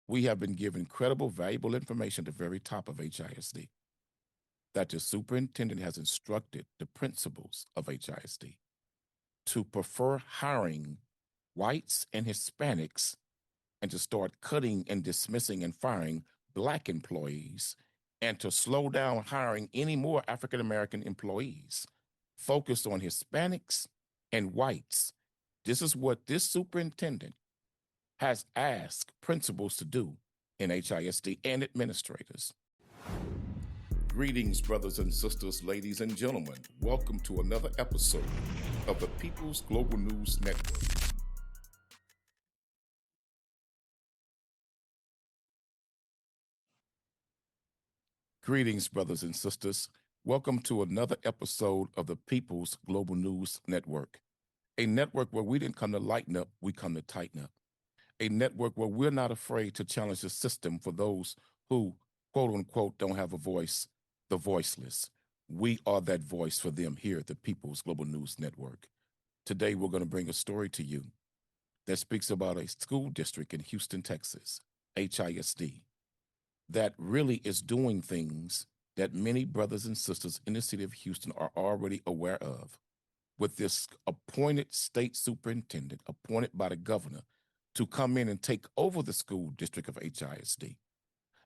We have been given credible, valuable information at the very top of HISD that the superintendent has instructed the principals of HISD to prefer hiring whites and Hispanics and to start cutting and dismissing and firing Black employees and to slow down hiring any more African American employees focused on Hispanics and whites. This is what this superintendent has asked principals to do in HISD and administrators. Greetings, brothers and sisters, ladies and gentlemen. Welcome to another episode of the People's Global News Network. Greetings, brothers and sisters. Welcome to another episode of the People's Global News Network, a network where we didn't come to lighten up, we come to tighten up. A network where we're not afraid to challenge the system for those who, quote unquote, don't have a voice, the voiceless. We are that voice for them here at the People's Global News Network. Today, we're going to bring a story to you that speaks about a school district in Houston, Texas, HISD, that really is doing things that many brothers and sisters in the city of Houston are already aware of, with this appointed state superintendent appointed by the governor to come in and take over the school district of HISD.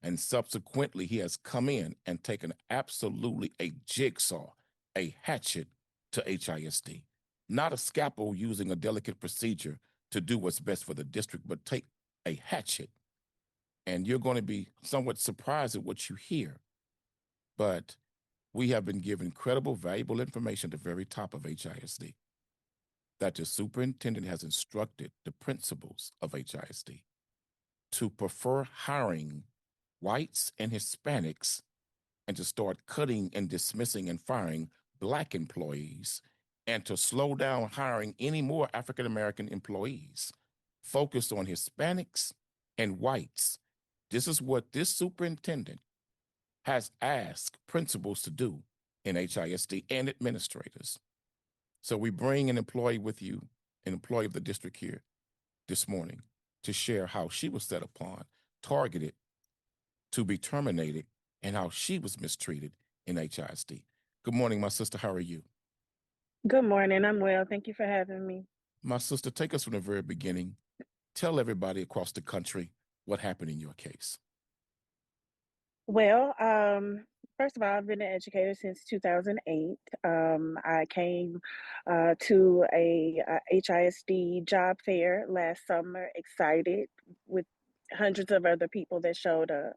And subsequently, he has come in and taken absolutely a jigsaw, a hatchet to HISD. Not a scalpel using a delicate procedure to do what's best for the district, but take a hatchet. And you're going to be somewhat surprised at what you hear. But we have been given credible, valuable information at the very top of HISD that the superintendent has instructed the principals of HISD to prefer hiring whites and Hispanics and to start cutting and dismissing and firing Black employees and to slow down hiring any more African American employees focused on Hispanics and whites. This is what this superintendent has asked principals to do in HISD and administrators. So we bring an employee with you, an employee of the district here this morning, to share how she was set upon, targeted to be terminated, and how she was mistreated in HISD. Good morning, my sister. How are you? Good morning. I'm well. Thank you for having me. My sister, take us from the very beginning. Tell everybody across the country what happened in your case. Well, first of all, I've been an educator since 2008. I came to a HISD job fair last summer, excited with hundreds of other people that showed up.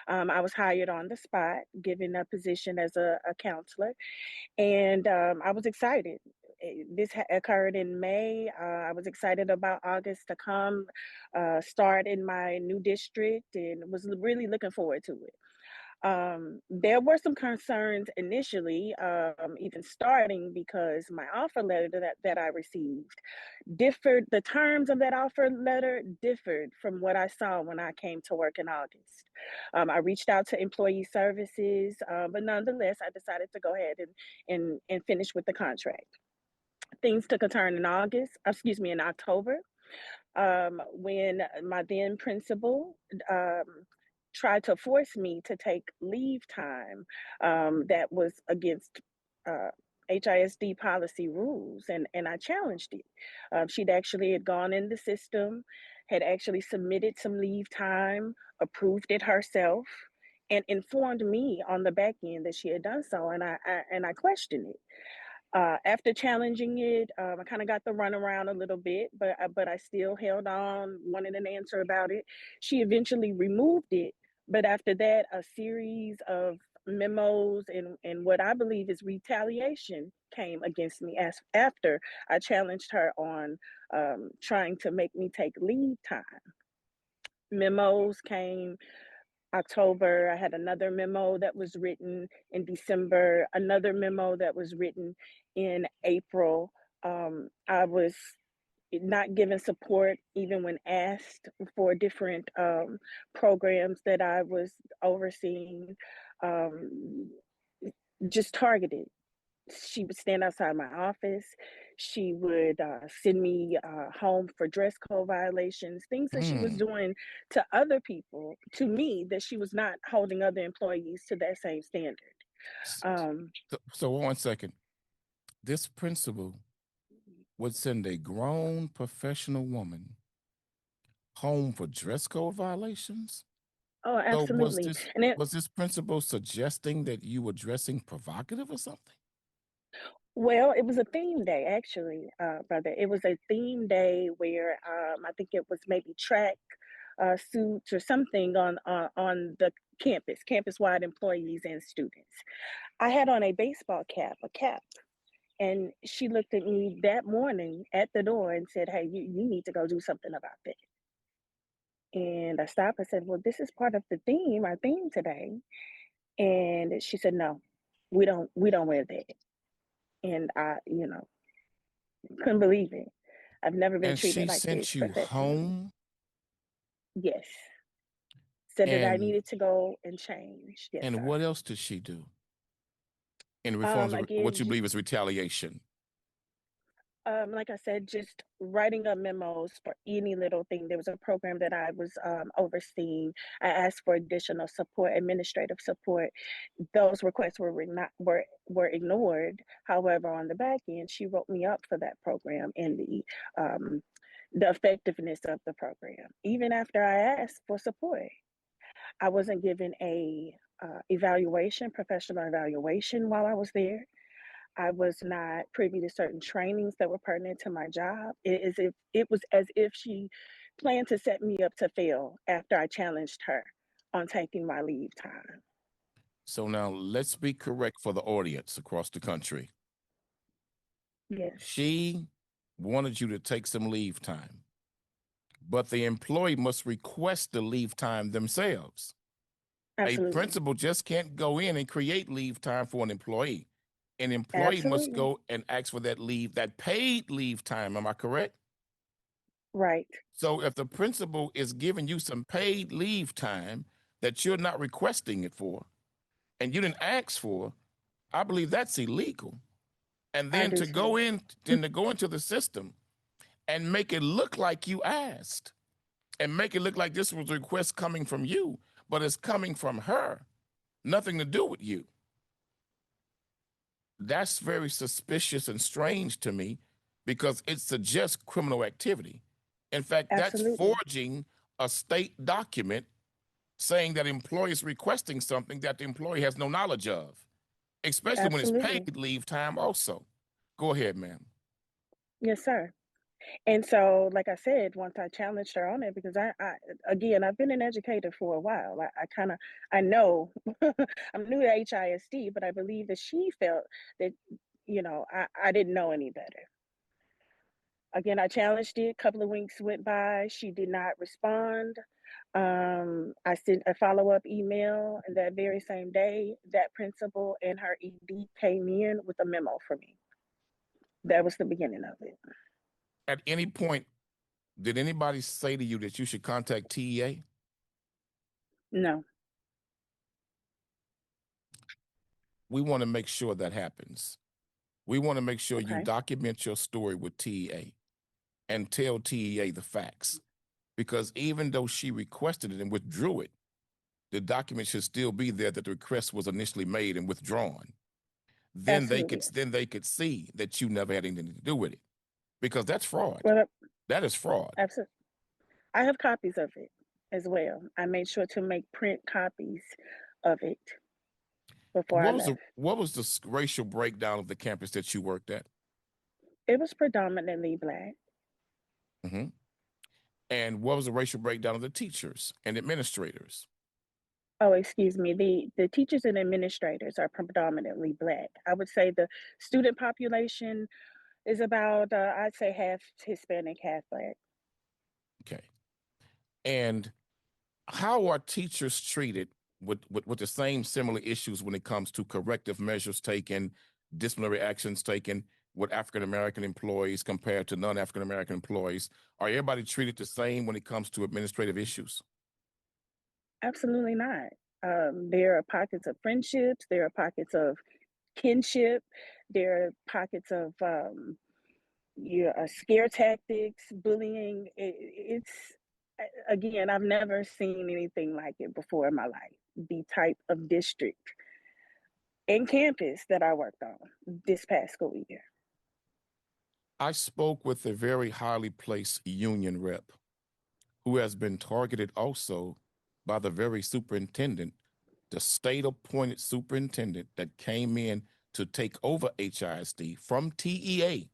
I was hired on the spot, given a position as a counselor, and I was excited. This occurred in May. I was excited about August to come, start in my new district, and was really looking forward to it. There were some concerns initially, even starting because my offer letter that I received differed, the terms of that offer letter differed from what I saw when I came to work in August. I reached out to employee services, but nonetheless, I decided to go ahead and finish with the contract. Things took a turn in in October, when my then principal tried to force me to take leave time that was against HISD policy rules, and I challenged it. She'd actually had gone in the system, had actually submitted some leave time, approved it herself, and informed me on the back end that she had done so, and I questioned it. After challenging it, I kind of got the runaround a little bit, but I still held on, wanted an answer about it. She eventually removed it, but after that, a series of memos and what I believe is retaliation came against me as after I challenged her on trying to make me take leave time. Memos came October. I had another memo that was written in December, another memo that was written in April. I was not given support even when asked for different programs that I was overseeing, just targeted. She would stand outside my office. She would send me home for dress code violations, things that she was doing to other people, to me, that she was not holding other employees to that same standard. So 1 second. This principal would send a grown professional woman home for dress code violations? Oh, So absolutely. And it, was this principal suggesting that you were dressing provocative or something? well, it was a theme day, actually, brother. It was a theme day where I think it was maybe track suits or something on the campus-wide employees and students. I had on a baseball cap, and she looked at me that morning at the door and said, "Hey, you need to go do something about that." And I stopped. I said, "Well, this is part of the theme, our theme today." And she said, "No, we don't wear that." And I, couldn't believe it. I've never been And treated she like this sent you professionally. home, Yes. Said that I and needed to go and change. Yes, sir. what else did she do in reforms of what Again, you believe is retaliation? like I said, just writing up memos for any little thing. There was a program that I was overseeing. I asked for additional support, administrative support. Those requests were ignored. However, on the back end, she wrote me up for that program and the effectiveness of the program. Even after I asked for support, I wasn't given a professional evaluation while I was there. I was not privy to certain trainings that were pertinent to my job. It was as if she planned to set me up to fail after I challenged her on taking my leave time. So now let's be correct for the audience across the country. Yes, She wanted you to take some leave time, but the employee must request the leave time themselves. A absolutely, principal just can't go in and create leave time for an employee. An employee must absolutely go and ask for that leave, that paid leave time. Am I correct? right, So if the principal is giving you some paid leave time that you're not requesting it for and you didn't ask for, I believe that's illegal. And I then do too. to go into the system and make it look like you asked and make it look like this was a request coming from you, but it's coming from her, nothing to do with you. That's very suspicious and strange to me because it suggests criminal activity. In fact, that's Absolutely, forging a state document saying that employee is requesting something that the employee has no knowledge of, especially when it's absolutely, paid leave time also. Go ahead, ma'am. yes, sir. And so, like I said, once I challenged her on it, because again, I've been an educator for a while. I know, I'm new to HISD, but I believe that she felt that, I didn't know any better. Again, I challenged it. A couple of weeks went by. She did not respond. I sent a follow up email, and that very same day, that principal and her ED came in with a memo for me. That was the beginning of it. At any point, did anybody say to you that you should contact TEA? No. We want to make sure that happens. We want to make sure you Okay. document your story with TEA and tell TEA the facts. Because even though she requested it and withdrew it, the document should still be there that the request was initially made and withdrawn. Absolutely. Then they could see that you never had anything to do with it. Because that's fraud. Well, That is fraud. absolutely. I have copies of it as well. I made sure to make print copies of it before I left. What was the racial breakdown of the campus that you worked at? It was predominantly Black. Mm-hmm. And what was the racial breakdown of the teachers and administrators? Oh, excuse me. The teachers and administrators are predominantly Black. I would say the student population is about, I'd say half Hispanic, half Black. Okay. And how are teachers treated with the same similar issues when it comes to corrective measures taken, disciplinary actions taken with African American employees compared to non-African American employees? Are everybody treated the same when it comes to administrative issues? Absolutely not. There are pockets of friendships. There are pockets of kinship. There are pockets of scare tactics, bullying. It's again, I've never seen anything like it before in my life. The type of district and campus that I worked on this past school year. I spoke with a very highly placed union rep who has been targeted also by the very superintendent, the state appointed superintendent that came in to take over HISD from TEA,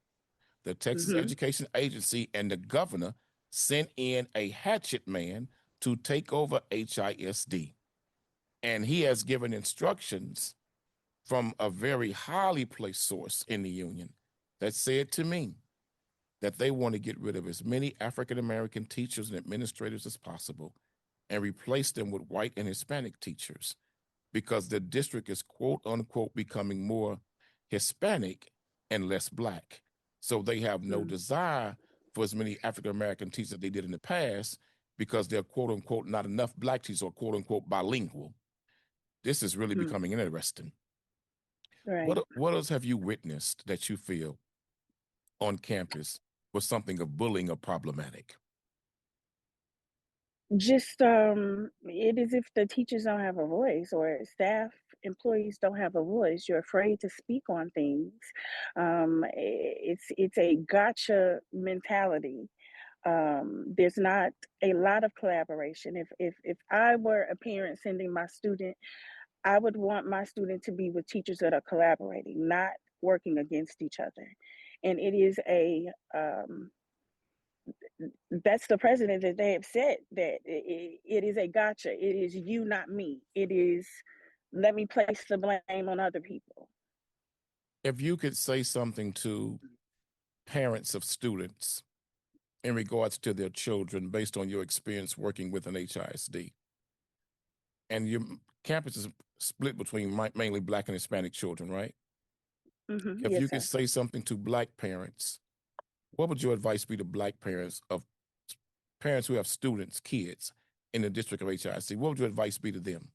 the Texas Education Agency, and the governor sent in a hatchet man to take over HISD. And he has given instructions from a very highly placed source in the union that said to me that they want to get rid of as many African-American teachers and administrators as possible and replace them with white and Hispanic teachers because the district is quote unquote becoming more Hispanic and less Black. So they have no desire for as many African-American teachers that they did in the past because they're quote unquote not enough Black teachers or quote unquote bilingual. This is really becoming interesting. Right. What else have you witnessed that you feel on campus was something of bullying or problematic? Just it is if the teachers don't have a voice or staff employees don't have a voice. You're afraid to speak on things. It's a gotcha mentality. There's not a lot of collaboration. If I were a parent sending my student, I would want my student to be with teachers that are collaborating, not working against each other. And it is that's the precedent that they have set, that it is a gotcha. It is you, not me. It is, let me place the blame on other people. If you could say something to parents of students in regards to their children based on your experience working with an HISD, and your campus is split between mainly Black and Hispanic children, right? If Yes, you could sir. say something to Black parents, what would your advice be to Black parents who have students, kids in the district of HISD? What would your advice be to them?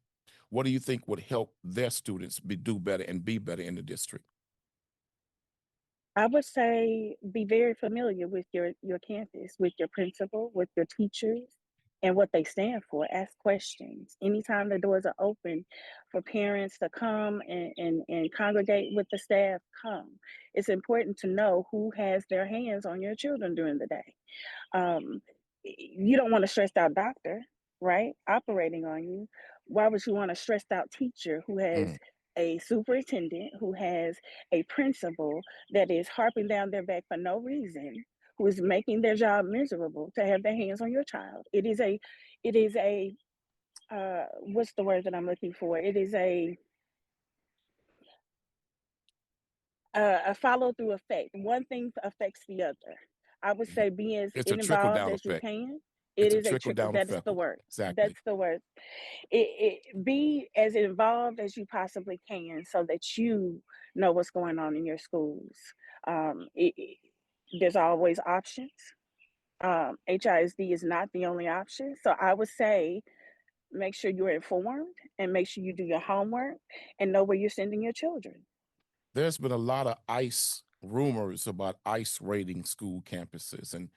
What do you think would help their students do better and be better in the district? I would say be very familiar with your campus, with your principal, with your teachers, and what they stand for. Ask questions. Anytime the doors are open for parents to come and congregate with the staff, come. It's important to know who has their hands on your children during the day. You don't want a stressed out doctor, right? Operating on you. Why would you want a stressed out teacher who has a superintendent, who has a principal that is harping down their back for no reason, who is making their job miserable to have their hands on your child? It is a what's the word that I'm looking for? It is a follow through effect. One thing affects the other. I would say be as It's a trickle involved down as you effect. can. It's It a is a trickle trickle. down That is effect. the word. Exactly. That's the word. Be as involved as you possibly can so that you know what's going on in your schools. There's always options. HISD is not the only option. So I would say make sure you're informed and make sure you do your homework and know where you're sending your children. There's been a lot of ICE rumors about ICE raiding school campuses and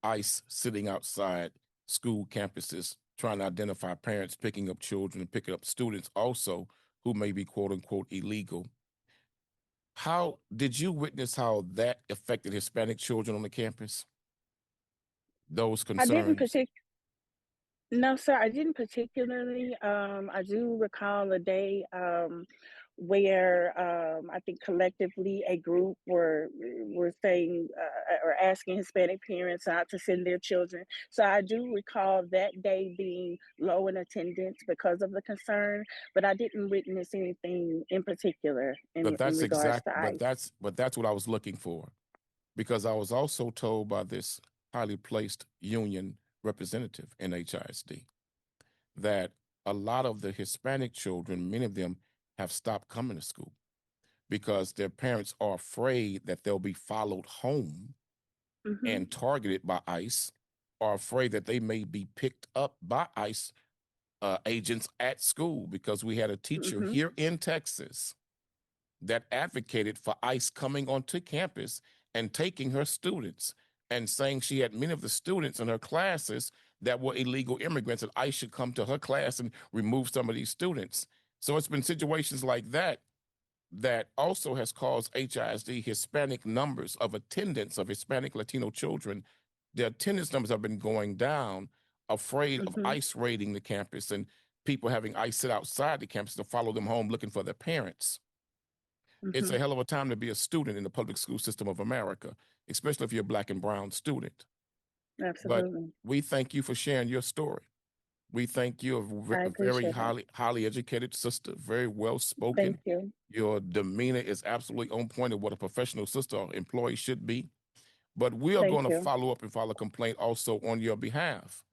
ICE sitting outside school campuses trying to identify parents picking up children and picking up students also who may be quote unquote illegal. How did you witness how that affected Hispanic children on the campus? Those I didn't concerns? particularly. No, sir, I didn't particularly. I do recall a day where I think collectively a group were saying or asking Hispanic parents not to send their children. So I do recall that day being low in attendance because of the concern, but I didn't witness anything in particular But in that's regards exact. to ICE. But that's what I was looking for, because I was also told by this highly placed union representative in HISD that a lot of the Hispanic children, many of them, have stopped coming to school because their parents are afraid that they'll be followed home and targeted by ICE, are afraid that they may be picked up by ICE agents at school, because we had a teacher here in Texas that advocated for ICE coming onto campus and taking her students and saying she had many of the students in her classes that were illegal immigrants, and ICE should come to her class and remove some of these students. So it's been situations like that that also has caused HISD Hispanic numbers of attendance of Hispanic Latino children. The attendance numbers have been going down, afraid of ICE raiding the campus and people having ICE sit outside the campus to follow them home looking for their parents. It's a hell of a time to be a student in the public school system of America, especially if you're a Black and brown student. Absolutely. But we thank you for sharing your story. We thank you, I a very appreciate highly educated sister, very well it. spoken. Thank you. Your demeanor is absolutely on point of what a professional sister or employee should be. But we are going Thank to you. follow up and file a complaint also on your behalf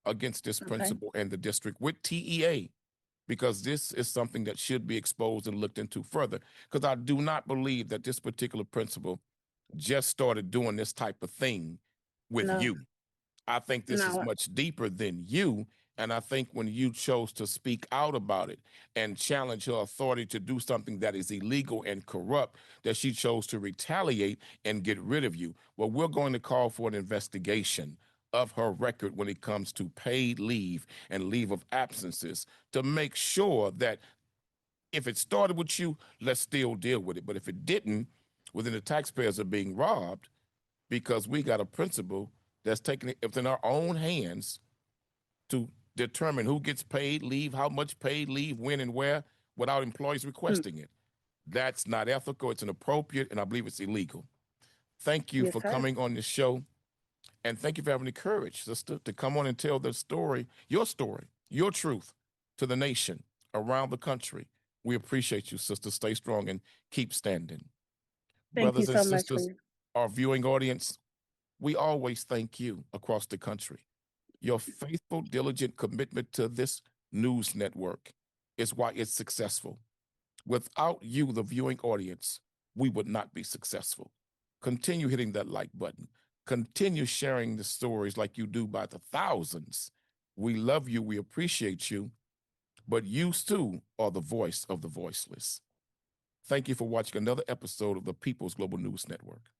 against this Okay. principal and the district with TEA, because this is something that should be exposed and looked into further. Because I do not believe that this particular principal just started doing this type of thing with No. you. I think this is No. much deeper than you. And I think when you chose to speak out about it and challenge her authority to do something that is illegal and corrupt, that she chose to retaliate and get rid of you. Well, we're going to call for an investigation of her record when it comes to paid leave and leave of absences to make sure that if it started with you, let's still deal with it. But if it didn't, well, then the taxpayers are being robbed because we got a principal that's taking it within our own hands to determine who gets paid leave, how much paid leave, when and where, without employees requesting it. That's not ethical, it's inappropriate, and I believe it's illegal. Thank you Yes, for sir. coming on the show, and thank you for having the courage, sister, to come on and tell the story, your truth to the nation around the country. We appreciate you, sister. Stay strong and keep standing. Thank you Brothers and so much for sisters, our viewing audience, we always thank you across the country. Your faithful, diligent commitment to this news network is why it's successful. Without you, the viewing audience, we would not be successful. Continue hitting that like button. Continue sharing the stories like you do by the thousands. We love you. We appreciate you. But you too are the voice of the voiceless. Thank you for watching another episode of the People's Global News Network.